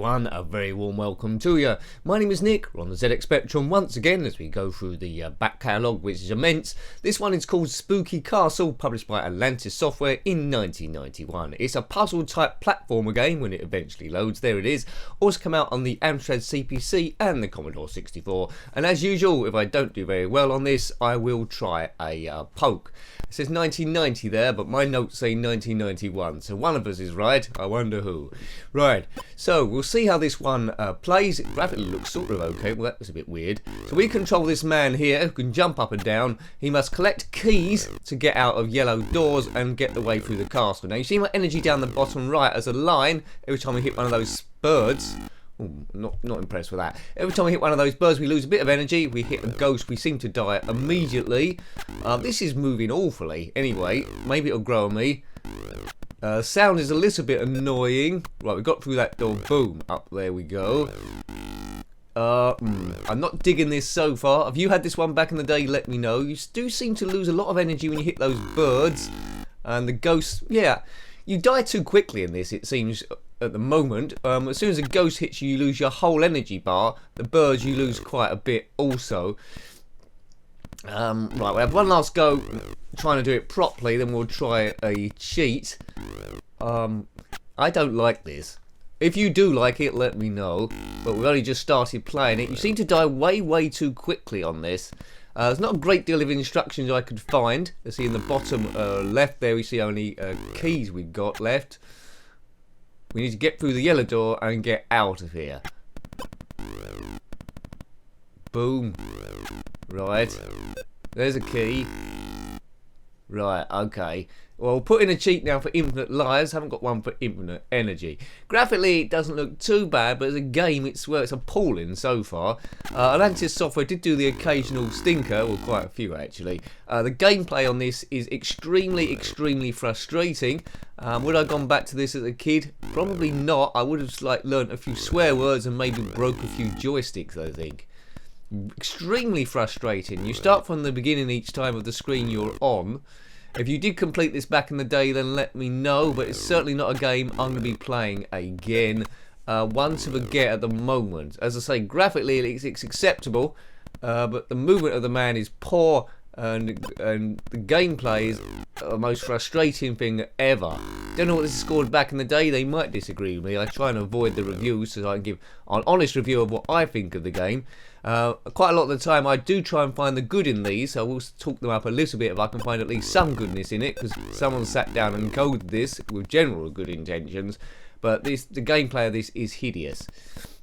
everyone, a very warm welcome to you. My name is Nick, we're on the ZX Spectrum once again as we go through the back catalogue, which is immense. This one is called Spooky Castle, published by Atlantis Software in 1991. It's a puzzle type platformer game when it eventually loads. There it is. Also come out on the Amstrad CPC and the Commodore 64. And as usual, if I don't do very well on this, I will try a poke. It says 1990 there, but my notes say 1991, so one of us is right. I wonder who. Right, so we'll see how this one plays. It graphically looks sort of okay. Well, that was a bit weird. So we control this man here who can jump up and down. He must collect keys to get out of yellow doors and get the way through the castle. Now you see my energy down the bottom right as a line every time we hit one of those birds. Ooh, not impressed with that. Every time we hit one of those birds, we lose a bit of energy. We hit a ghost, we seem to die immediately. This is moving awfully. Anyway, maybe it'll grow on me. Sound is a little bit annoying. Right, we got through that door. Boom. Up there we go. I'm not digging this so far. Have you had this one back in the day? Let me know. You do seem to lose a lot of energy when you hit those birds. And the ghosts, yeah. You die too quickly in this, it seems, at the moment. As soon as a ghost hits you, you lose your whole energy bar. The birds, you lose quite a bit also. Right, we'll have one last go trying to do it properly, then we'll try a cheat. I don't like this. If you do like it, let me know. But we've only just started playing it. You seem to die way too quickly on this. There's not a great deal of instructions I could find. You see in the bottom left there, we see only keys we've got left. We need to get through the yellow door and get out of here. Boom. Right. There's a key. Right, okay. Well, we'll put in a cheat now for infinite lives. Haven't got one for infinite energy. Graphically, it doesn't look too bad, but as a game, it's appalling so far. Atlantis Software did do the occasional stinker, well, quite a few actually. The gameplay on this is extremely frustrating. Would I have gone back to this as a kid? Probably not. I would have learnt a few swear words and maybe broke a few joysticks, I think. Extremely frustrating. You start from the beginning each time of the screen you're on. If you did complete this back in the day, then let me know, but it's certainly not a game I'm going to be playing again. One to forget at the moment. As I say, graphically it's acceptable, but the movement of the man is poor, and the gameplay is the most frustrating thing ever. Don't know what this is scored back in the day. They might disagree with me. I try and avoid the reviews so I can give an honest review of what I think of the game. Quite a lot of the time I do try and find the good in these, so I will talk them up a little bit if I can find at least some goodness in it, because someone sat down and coded this with general good intentions, but the gameplay of this is hideous.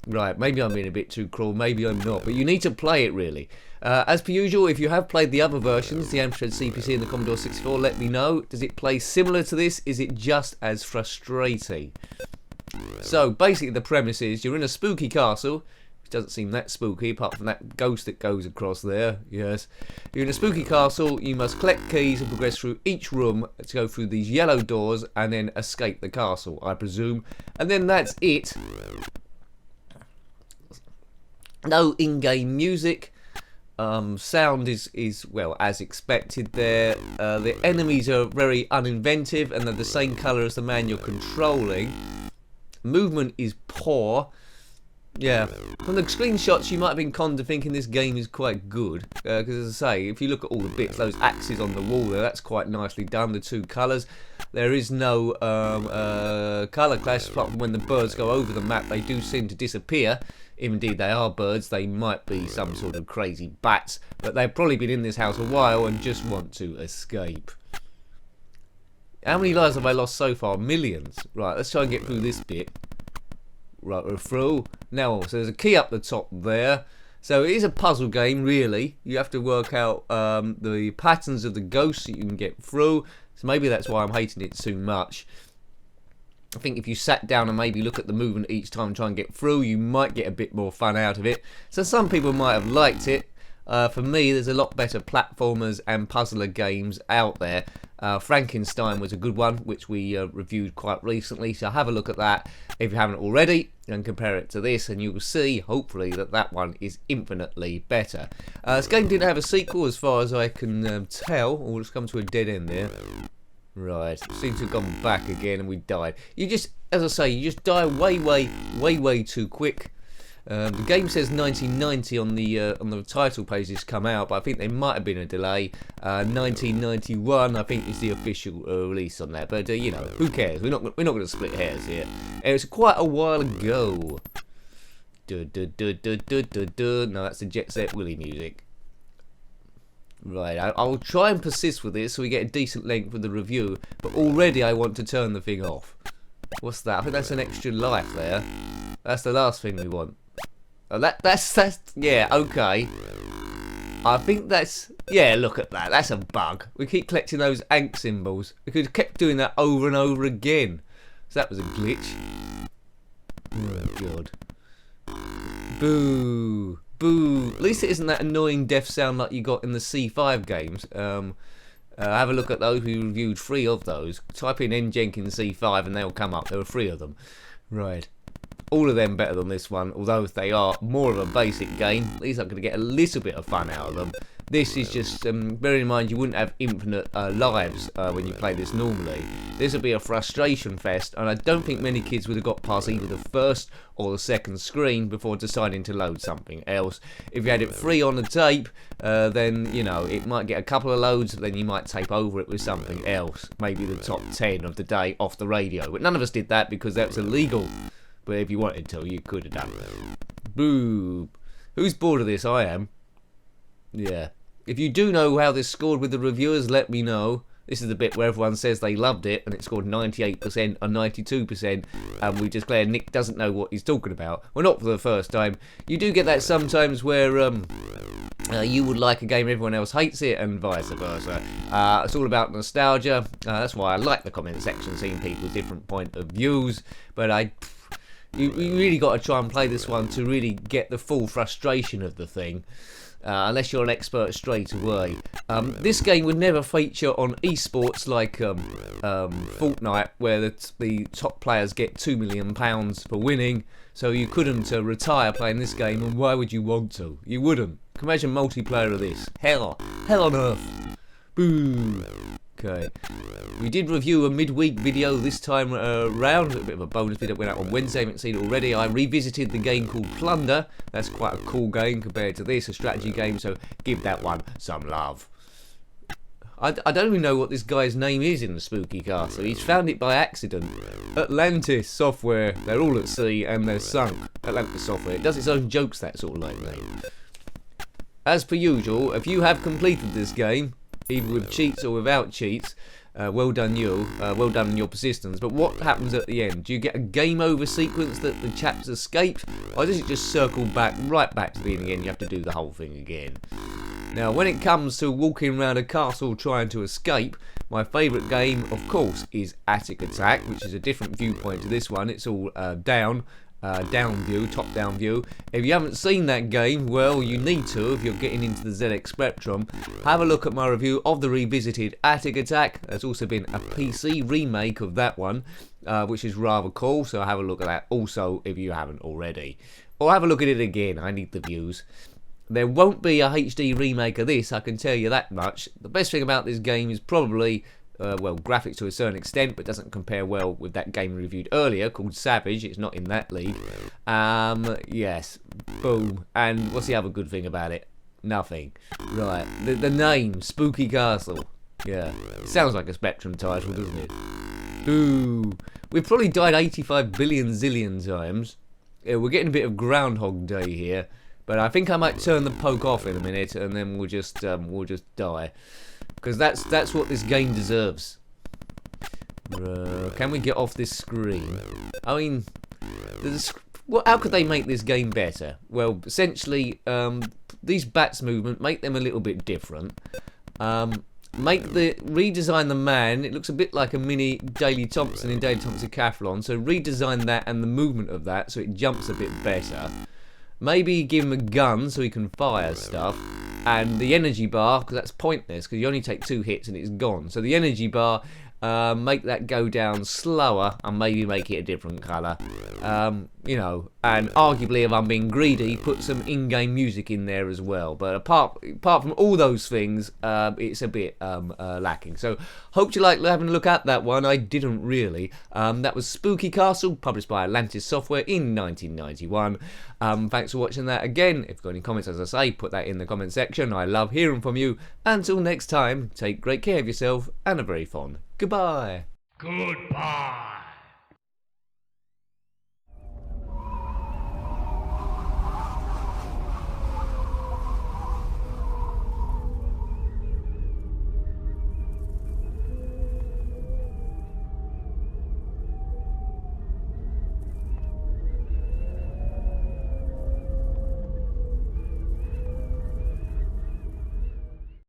Right, maybe I'm being a bit too cruel, maybe I'm not, but you need to play it really. As per usual, if you have played the other versions, the Amstrad CPC and the Commodore 64, let me know. Does it play similar to this? Is it just as frustrating? So basically the premise is you're in a spooky castle. It doesn't seem that spooky apart from that ghost that goes across there. Yes, you're in a spooky castle. You must collect keys and progress through each room to go through these yellow doors and then escape the castle, I presume. And then that's it. No in-game music. Sound is well as expected there. The enemies are very uninventive and they're the same colour as the man you're controlling. Movement is poor. Yeah, from the screenshots you might have been conned to thinking this game is quite good, because as I say, if you look at all the bits, those axes on the wall there, that's quite nicely done, the two colours. There is no colour clash, apart from when the birds go over the map, they do seem to disappear. If indeed they are birds, they might be some sort of crazy bats, but they've probably been in this house a while and just want to escape. How many lives have I lost so far? Millions. Right, let's try and get through this bit. Right, we're through. Now, so there's a key up the top there. So it is a puzzle game, really. You have to work out the patterns of the ghosts that you can get through. So maybe that's why I'm hating it too much. I think if you sat down and maybe look at the movement each time and try and get through, you might get a bit more fun out of it. So some people might have liked it. For me, there's a lot better platformers and puzzler games out there. Frankenstein was a good one, which we reviewed quite recently, so have a look at that if you haven't already, and compare it to this, and you will see, hopefully, that that one is infinitely better. This game didn't have a sequel, as far as I can tell. Oh, it's come to a dead end there. Right, seems to have gone back again and we died. You just as I say, you just die way too quick. The game says 1990 on the title page this come out, but I think there might have been a delay. 1991, I think, is the official release on that. But you know, who cares? We're not going to split hairs here. It was quite a while ago. No, that's the Jet Set Willy music. Right, I will try and persist with this so we get a decent length of the review. But already I want to turn the thing off. What's that? I think that's an extra life there. That's the last thing we want. Oh, that's yeah, okay. I think that's, yeah, look at that. That's a bug. We keep collecting those ant symbols. We could have kept doing that over and over again. So that was a glitch. Oh god. Boo. Boo. At least it isn't that annoying death sound like you got in the C5 games. Have a look at those. We reviewed 3 of those. Type in N Jenkins C5 and they'll come up. There were 3 of them. Right. All of them better than this one, although if they are more of a basic game, at least I'm going to get a little bit of fun out of them. This is just, bearing in mind you wouldn't have infinite lives when you play this normally. This would be a frustration fest, and I don't think many kids would have got past either the first or the second screen before deciding to load something else. If you had it free on the tape, then, you know, it might get a couple of loads, then you might tape over it with something else. Maybe the top 10 of the day off the radio. But none of us did that because that's illegal. But if you wanted to, you could have done. Boo. Who's bored of this? I am. Yeah. If you do know how this scored with the reviewers, let me know. This is the bit where everyone says they loved it, and it scored 98% or 92%, and we declare Nick doesn't know what he's talking about. Well, not for the first time. You do get that sometimes where you would like a game, everyone else hates it, and vice versa. It's all about nostalgia. That's why I like the comment section, seeing people's different point of views. But you really got to try and play this one to really get the full frustration of the thing. Unless you're an expert straight away. This game would never feature on esports like Fortnite, where the top players get £2 million for winning, so you couldn't retire playing this game, and why would you want to? You wouldn't. Can you imagine multiplayer of this? Hell on earth. Boo. Okay. We did review a midweek video this time around, a bit of a bonus video that went out on Wednesday, I haven't seen it already. I revisited the game called Plunder. That's quite a cool game compared to this, a strategy game, so give that one some love. I don't even know what this guy's name is in the Spooky Castle. He's found it by accident. Atlantis Software. They're all at sea and they're sunk. Atlantis Software. It does its own jokes, that sort of like name. As per usual, if you have completed this game, either with cheats or without cheats, well done you, well done in your persistence. But what happens at the end? Do you get a game over sequence that the chaps escaped, or does it just circle back, right back to the beginning and you have to do the whole thing again? Now, when it comes to walking around a castle trying to escape, my favourite game, of course, is Attic Attack, which is a different viewpoint to this one. It's all down view, top-down view. If you haven't seen that game, well, you need to if you're getting into the zxspectrum. Have a look at my review of the revisited Attic Attack. There's also been a PC remake of that one, which is rather cool, so have a look at that also if you haven't already. Or have a look at it again, I need the views. There won't be a HD remake of this, I can tell you that much. The best thing about this game is probably, well, graphics to a certain extent, but doesn't compare well with that game we reviewed earlier called Savage. It's not in that league. Yes, boom. And what's the other good thing about it? Nothing. Right, the name, Spooky Castle. Yeah, it sounds like a Spectrum title, doesn't it? Ooh, we've probably died 85 billion zillion times. Yeah, we're getting a bit of Groundhog Day here. But I think I might turn the poke off in a minute, and then we'll just die, because that's what this game deserves. Can we get off this screen? I mean, how could they make this game better? Well, essentially, these bats movement, make them a little bit different. Redesign the man. It looks a bit like a mini Daley Thompson in Daley Thompson Decathlon. So redesign that and the movement of that so it jumps a bit better. Maybe give him a gun so he can fire stuff, and the energy bar, because that's pointless because you only take 2 hits and it's gone. So the energy bar, make that go down slower and maybe make it a different colour. you know, and arguably, if I'm being greedy, put some in-game music in there as well. But apart from all those things, it's a bit lacking. So hope you like having a look at that one. I didn't really. That was Spooky Castle, published by Atlantis Software in 1991. Thanks for watching that again. If you've got any comments, as I say, put that in the comment section. I love hearing from you. Until next time, take great care of yourself and a very fond goodbye. Goodbye.